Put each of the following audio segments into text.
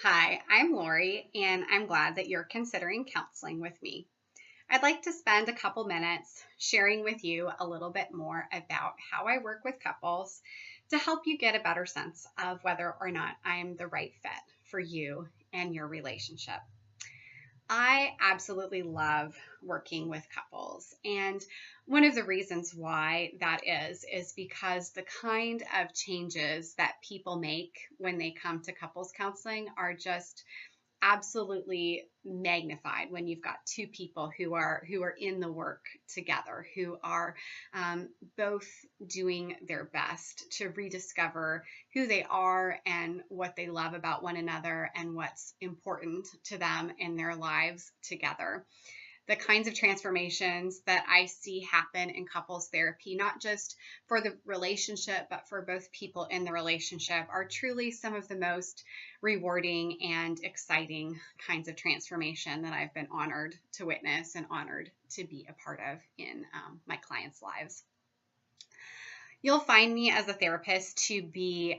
Hi, I'm Laurie, and I'm glad that you're considering counseling with me. I'd like to spend a couple minutes sharing with you a little bit more about how I work with couples to help you get a better sense of whether or not I'm the right fit for you and your relationship. I absolutely love working with couples. And one of the reasons why that is because the kind of changes that people make when they come to couples counseling are just absolutely magnified when you've got two people who are in the work together, who are both doing their best to rediscover who they are and what they love about one another and what's important to them in their lives together. The kinds of transformations that I see happen in couples therapy, not just for the relationship, but for both people in the relationship, are truly some of the most rewarding and exciting kinds of transformation that I've been honored to witness and honored to be a part of in my clients' lives. You'll find me as a therapist to be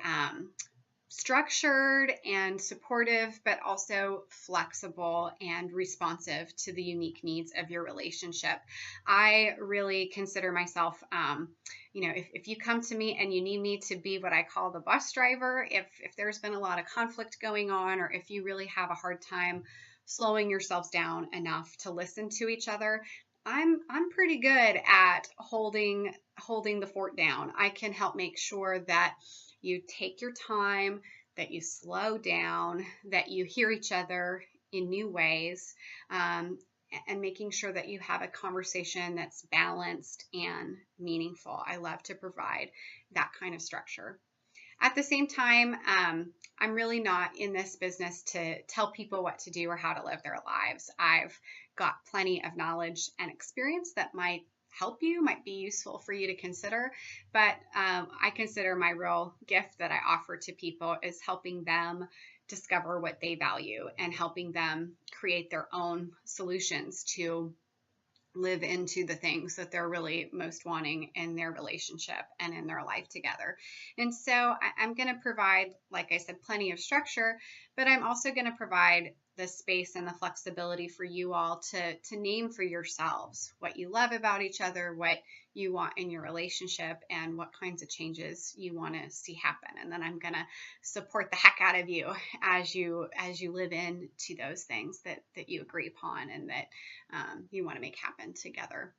structured and supportive, but also flexible and responsive to the unique needs of your relationship. I really consider myself, if you come to me and you need me to be what I call the bus driver, if there's been a lot of conflict going on, or if you really have a hard time slowing yourselves down enough to listen to each other, I'm pretty good at holding the fort down. I can help make sure that you take your time, that you slow down, that you hear each other in new ways, and making sure that you have a conversation that's balanced and meaningful. I love to provide that kind of structure. At the same time, I'm really not in this business to tell people what to do or how to live their lives. I've got plenty of knowledge and experience that might help you, might be useful for you to consider. But I consider my real gift that I offer to people is helping them discover what they value and helping them create their own solutions to live into the things that they're really most wanting in their relationship and in their life together. And so I'm going to provide, like I said, plenty of structure, but I'm also going to provide the space and the flexibility for you all to name for yourselves what you love about each other, what you want in your relationship, and what kinds of changes you want to see happen. And then I'm going to support the heck out of you as you live into those things that you agree upon and that you want to make happen together.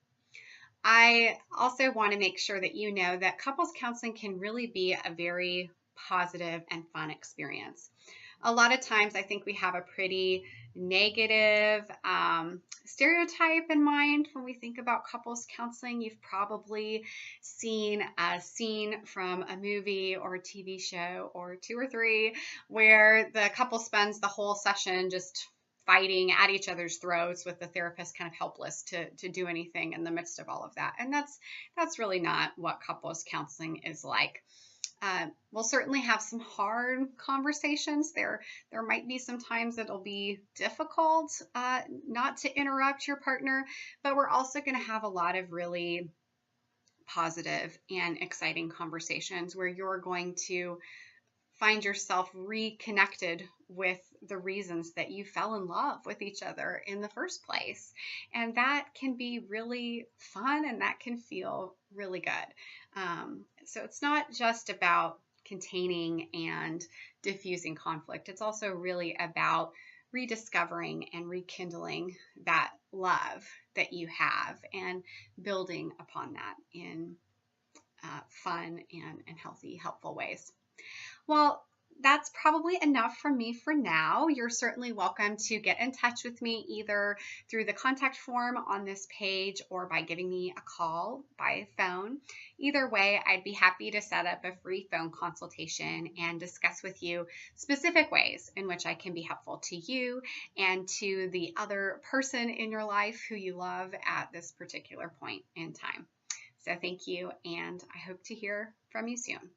I also want to make sure that you know that couples counseling can really be a very positive and fun experience. A lot of times I think we have a pretty negative stereotype in mind when we think about couples counseling. You've probably seen a scene from a movie or a TV show or two or three where the couple spends the whole session just fighting at each other's throats with the therapist kind of helpless to do anything in the midst of all of that. And that's really not what couples counseling is like. We'll certainly have some hard conversations. There might be some times that it'll be difficult not to interrupt your partner, but we're also going to have a lot of really positive and exciting conversations where you're going to find yourself reconnected with the reasons that you fell in love with each other in the first place. And that can be really fun and that can feel really good. So it's not just about containing and diffusing conflict. It's also really about rediscovering and rekindling that love that you have and building upon that in fun and healthy, helpful ways. Well, that's probably enough from me for now. You're certainly welcome to get in touch with me either through the contact form on this page or by giving me a call by phone. Either way, I'd be happy to set up a free phone consultation and discuss with you specific ways in which I can be helpful to you and to the other person in your life who you love at this particular point in time. So thank you, and I hope to hear from you soon.